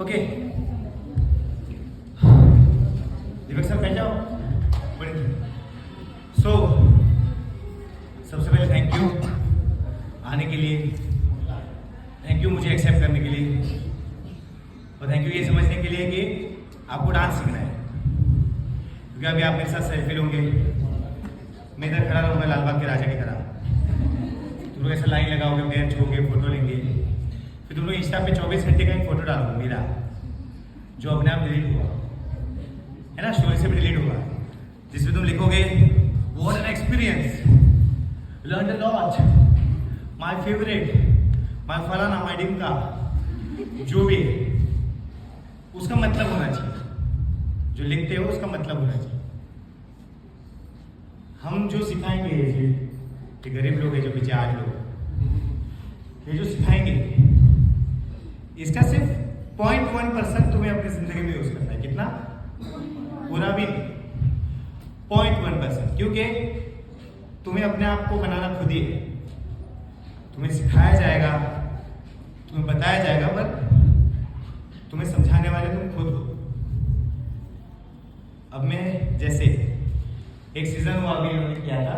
Okay दीपक sir बैठ जाओ। सो सबसे पहले थैंक यू आने के लिए, थैंक यू मुझे एक्सेप्ट करने के लिए, और थैंक यू ये समझने के लिए कि आपको डांस सीखना है। क्योंकि अभी आप मेरे साथ सेल्फी लोगे, मैं इधर खड़ा रहूँगा लालबाग के राजा की तरह, तुम लोग ऐसा लाइन लगाओगे, पैर छूओगे, फोटो लेंगे, फिर तुम लोग इंस्टा पे 24 घंटे का एक फोटो डालोगे मेरा, जो अपने आप डिलीट हुआ है ना, स्टोरी से भी डिलीट हुआ, जिसमें तुम लिखोगे what an experience, learn a lot, my favourite, my फलाना, माय डिमका, जो भी उसका मतलब होना चाहिए, जो लिखते हो उसका मतलब होना चाहिए। हम जो सिखाएंगे ये गरीब लोग हैं जो पीछे 8 लोग, ये जो सिखाएंगे इसका सिर्फ 0.1% तुम्हें अपनी जिंदगी में यूज करना है। कितना? पूरा भी नहीं, 0.1%, क्योंकि तुम्हें अपने आप को बनाना खुद ही है। तुम्हें सिखाया जाएगा, तुम्हें बताया जाएगा, पर तुम्हें समझाने वाले तुम खुद हो। अब मैं जैसे एक सीजन हुआ अभी उन्होंने किया था,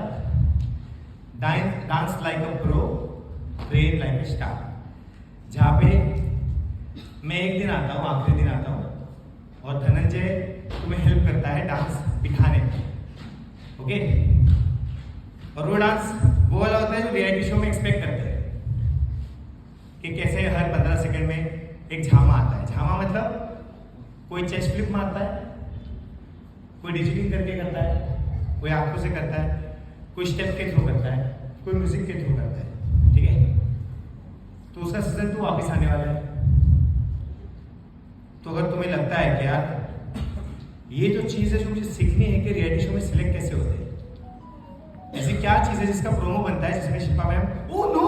dance like a pro, train like a star, जहाँ पे मैं एक दिन आता हूँ, आखिरी दिन आता हूँ, और धनंजय तुम्हें हेल्प करता है डांस दिखाने में, ओके। और वो डांस वो वाला होता है जो रियलिटी शो में एक्सपेक्ट करते हैं कि कैसे हर 15 सेकंड में एक झामा आता है। झामा मतलब कोई चेस्ट फ्लिप मारता है, कोई डिजिटिंग करके करता है, कोई आंखों से करता है, कोई स्टेप के थ्रू करता है, कोई म्यूजिक के थ्रू करता है, ठीक है। तो उसका सीजन 2 वापिस आने वाला है। तो अगर तुम्हें लगता है कि यार ये जो चीज है जो मुझे सीखनी है कि रियलिटी शो में सिलेक्ट कैसे होते हैं, ऐसी क्या चीज है जिसका प्रोमो बनता है जिसमें Shilpa ma'am oh no,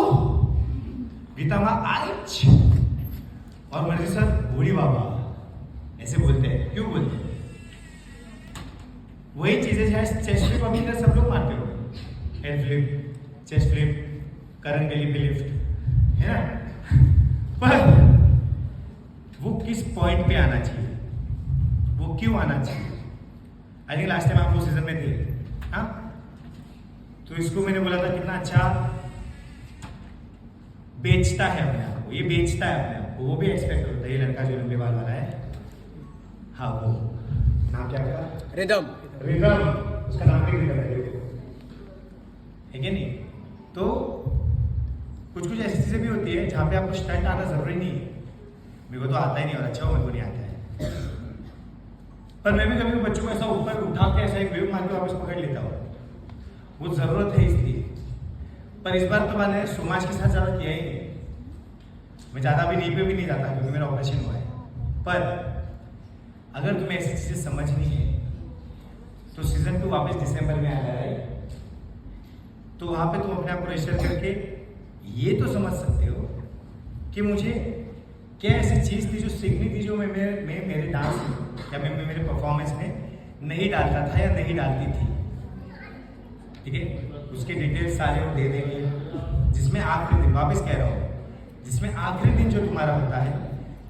Geeta माँ आइच, और मर्जी सर बूढ़ी बाबा ऐसे बोलते हैं, क्यों बोलते हैं? वही चीजें शायद चेस्ट फ्लिप अभी तक सब लोग मारते हो, हेड फ्लिप, चेस्ट फ्लिप, करन बेली पे लिफ्ट, है ना, पर वो किस पॉइंट पे आना चाहिए, वो क्यों आना चाहिए? आई थिंक लास्ट टाइम आप वो सीजन में थे, हाँ। तो इसको मैंने बोला था कितना अच्छा बेचता है अपने आप को, ये बेचता है अपने आप को, वो भी एक्सपेक्ट होता है। ये लड़का जो लंबे बाल वाला है, हाँ वो नाम क्या था? रिदम, रिदम, उसका नाम भी रिदम है कि नहीं? तो कुछ कुछ ऐसी चीजें भी होती है जहाँ पे आपको स्टंट आना जरूरी नहीं है। मेरे को तो आता ही नहीं, और अच्छा हो मेरे को नहीं आता है, पर मैं भी कभी बच्चों को ऐसा ऊपर उठा के ऐसा एक वेव मार के वापस पकड़ लेता हूँ, वो जरूरत है इसलिए। पर इस बार तो मैंने समाज के साथ ज्यादा किया ही नहीं, मैं ज्यादा भी नी पे भी नहीं जाता क्योंकि मेरा ऑपरेशन हुआ है। पर अगर तुम्हें ऐसी चीजें समझनी है तो सीजन 2 वापस दिसंबर में आ रहा है, तो वहां पे तुम अपने आप को रजिस्टर करके ये तो समझ सकते हो कि मुझे क्या ऐसी चीज थी जो सीखनी थी, जो मैं मेरे डांस में या मैं मेरे परफॉर्मेंस में नहीं डालता था या नहीं डालती थी, ठीक है। उसके डिटेल्स सारे वो दे देंगे, जिसमें आखिरी दिन, वापस कह रहा हूँ, जिसमें आखिरी दिन जो तुम्हारा होता है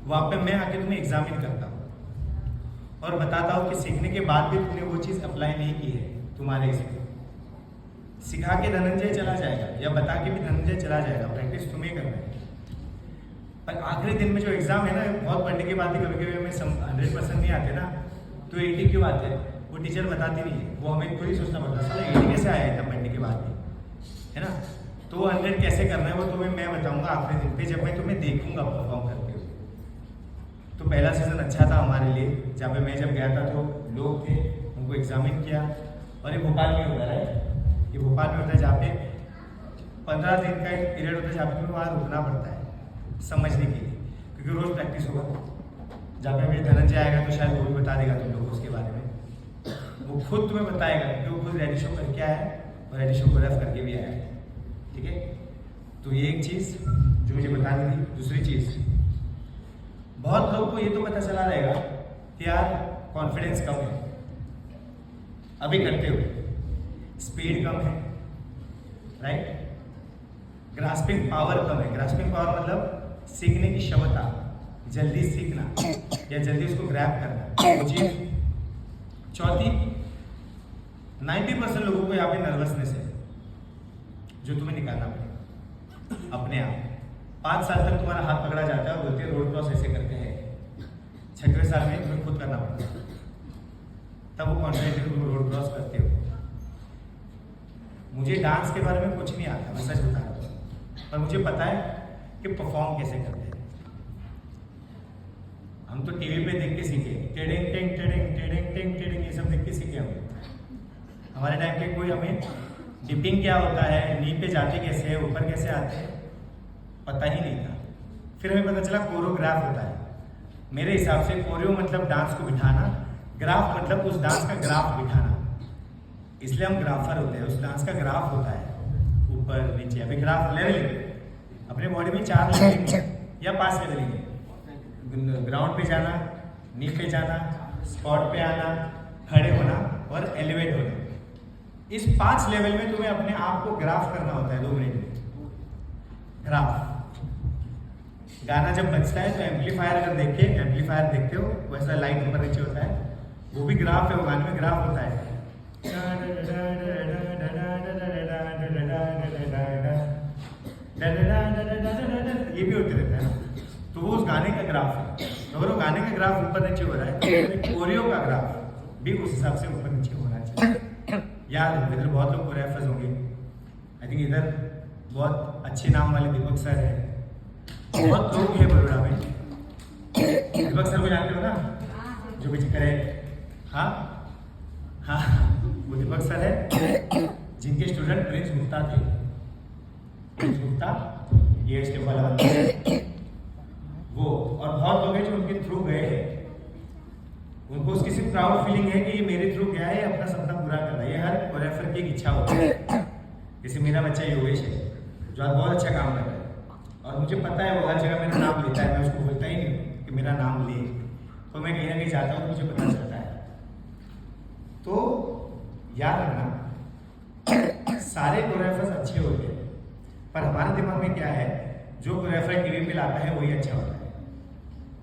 वहाँ पे मैं आके तुम्हें एग्जामिन करता हूँ और बताता हूँ कि सीखने के बाद भी तुमने वो चीज़ अप्लाई नहीं की है तुम्हारे इसमें। सिखा के धनंजय चला जाएगा या बता के भी धनंजय चला जाएगा, प्रैक्टिस तुम्हें करना है। पर आखिरी दिन में जो एग्जाम है ना, बहुत पढ़ने के बाद भी कभी कभी हमें 100% नहीं आते ना, तो 80 क्यों आते हैं वो टीचर बताती नहीं है, वो हमें खुद ही सोचना पड़ता है, साला 80 कैसे आया इतना पढ़ने के बाद भी, है ना। तो वो 100 कैसे करना है वो तुम्हें मैं बताऊंगा आखिरी दिन पे, जब मैं तुम्हें देखूंगा परफॉर्म करते हुए। तो पहला सीजन अच्छा था हमारे लिए, जहाँ पे मैं जब गया था तो लोग थे, उनको एग्जामिन किया। और ये भोपाल में होता है, ये भोपाल में होता है, जहाँ पे 15 दिन का एक पीरियड होता है, जहाँ पे तुम्हें वहाँ रुकना पड़ता है समझने के लिए, क्योंकि रोज प्रैक्टिस होगा। जहाँ पे मेरे धनंजय आएगा तो शायद वो भी बता देगा तुम लोग को उसके बारे में, वो खुद तुम्हें बताएगा क्योंकि वो खुद रेडी शो करके आया है और रेडी शो को रेफ करके भी आया है, ठीक है। तो ये एक चीज़ जो मुझे बतानी थी। दूसरी चीज़, बहुत लोग को ये तो पता चला रहेगा कि यार कॉन्फिडेंस कम है अभी करते हुए, स्पीड कम है, राइट, ग्रास्पिंग पावर कम है। ग्रास्पिंग पावर मतलब सीखने की क्षमता, जल्दी सीखना या जल्दी उसको ग्रैब करना, वो चीज। चौथी, 90% लोगों को यहाँ पे नर्वसनेस है जो तुम्हें निकालना पड़ेगा अपने आप। 5 साल तक तुम्हारा हाथ पकड़ा जाता है और बोलते हैं रोड क्रॉस ऐसे करते हैं, 6वें साल में तुम्हें खुद करना पड़ता है, तब वो कॉन्फिडेंट तुम रोड क्रॉस करते हो। मुझे डांस के बारे में कुछ नहीं आता, मैं सच बता रहा हूँ, पर मुझे पता है कि परफॉर्म कैसे करते हैं। हम तो टीवी पे देख के सीखे, tending tang tending tending tang tending, ये सब देख के सीखे हम। हमारे टाइम पे कोई हमें डिपिंग क्या होता है, नी पे जाते कैसे है, ऊपर कैसे आते हैं, पता ही नहीं था। फिर हमें पता चला कोरियोग्राफ होता है। मेरे हिसाब से कोरियो मतलब डांस को बिठाना, ग्राफ मतलब उस डांस का ग्राफ बिठाना, इसलिए हम ग्राफर होते हैं। उस डांस का ग्राफ होता है ऊपर नीचे। अभी ग्राफ लेवलिंग, अपने बॉडी में 4 लेवलिंग या 5 लेवलिंग है। ग्राउंड पे जाना, नी पे जाना, स्पॉट पे आना, खड़े होना और एलिवेट होना। इस 5 लेवल में तुम्हें अपने आप को ग्राफ करना होता है 2 मिनट में। ग्राफ गाना जब बजता है तो एम्पलीफायर अगर देखे, एम्पलीफायर देखते हो वैसा लाइट ऊपर नीचे होता है, वो भी ग्राफ है, वो गाने में ग्राफ होता है। ये भी होते रहता है ना, तो वो उस गाने का ग्राफ है। तो अगर वो गाने का ग्राफ ऊपर नीचे हो रहा है तो कोरियो का ग्राफ भी उस हिसाब से ऊपर नीचे होना चाहिए। याद है, इधर बहुत लोग कोरियोग्राफर्स होंगे, आई थिंक इधर बहुत अच्छे नाम वाले दीपक सर है, बहुत लोग हैं बड़ोड़ा में। दीपक सर को जानते हो ना, जो पीछे करे, हाँ हाँ, वो दीपक सर है जिनके स्टूडेंट प्रिंस गुप्ता थे। प्रिंस गुप्ता ये स्टेप वाला वो, और बहुत लोग हैं जो उनके थ्रू गए हैं, उनको उसकी सिर्फ प्राउड फीलिंग है कि ये मेरे थ्रू गया है, अपना सपना पूरा कर रहा है। ये हर कोरियोग्राफर की एक इच्छा होती है। जैसे मेरा बच्चा योगेश है जो आज बहुत अच्छा काम कर रहा है, और मुझे पता है वो हर जगह मेरा नाम लेता है, मैं उसको बोलता ही नहीं कि मेरा नाम ले, तो मैं कहीं ना कहीं जाता हूँ तो मुझे पता चलता है। तो याद रखना, सारे कोरियोग्राफर्स अच्छे होते हैं, पर हमारे दिमाग में क्या है, जो कोरियोग्राफर टीवी पे लाता है वही अच्छा होता है।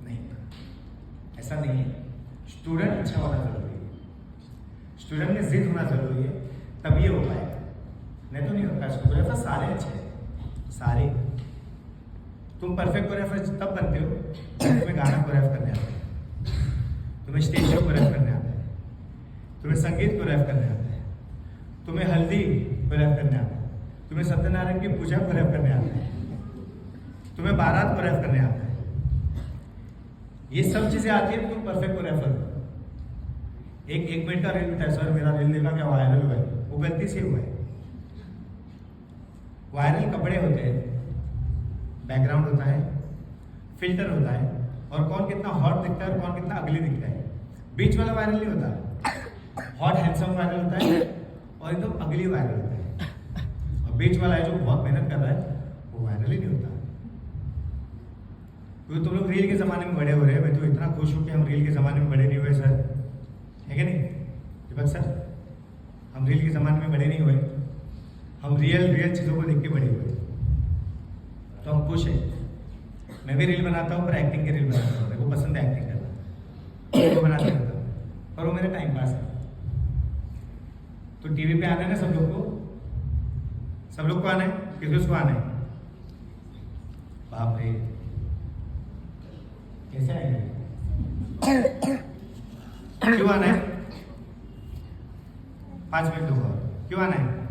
नहीं, ऐसा नहीं है। स्टूडेंट अच्छा होना जरूरी है, स्टूडेंट में जिद होना जरूरी है, तभी ये हो पाएगा, नहीं तो नहीं होता। कोरियोग्राफर सारे अच्छे हैं, सारे। तुम परफेक्ट कोरियोग्राफर तब बनते हो जब तुम्हें गाना कोरियोग्राफ करने आता है, तुम्हें स्टेज शो कोरियोग्राफ करने आता है, तुम्हें संगीत कोरियोग्राफ करने आता है, तुम्हें हल्दी कोरियोग्राफ करने आता है, तुम्हें सत्यनारायण की पूजा कोरियोग्राफ करने आता है, तुम्हें बारात कोरियोग्राफ करने आता है। ये सब चीजें आती है तो तुम परफेक्ट कोरियोग्राफर हो। एक मिनट का रील था, सर मेरा रील देखा क्या वायरल हुआ है, वो गलती से हुआ है। वायरल कपड़े होते हैं, बैकग्राउंड होता है, फिल्टर होता है, और कौन कितना हॉट दिखता है और कौन कितना अगली दिखता है। बीच वाला वायरल नहीं होता, हॉट हैंडसम वायरल होता है और एकदम अगली वायरल होता है, और बीच वाला है जो बहुत मेहनत कर रहा है वो वायरल ही नहीं होता। क्योंकि तुम लोग रील के ज़माने में बड़े हो रहे हैं, मैं तो इतना खुश हूँ कि हम रील के ज़माने में बड़े नहीं हुए सर, है कि नहीं दीपक सर? हम रील के ज़माने में बड़े नहीं हुए, हम रियल चीज़ों को देख के बड़े हुए, तो हम खुश हैं। मैं भी रील बनाता हूँ, पर एक्टिंग के रील बनाता हूँ, मेरे को पसंद है एक्टिंग करना, तो बनाते रहता हूँ, और वो मेरा टाइम पास है। तो टीवी पे आना है ना सब लोग को, सब लोग को आना है, किस को आना है? बाप रे, कैसे आएंगे? क्यों आना है? 5 मिनट होगा, क्यों आना है?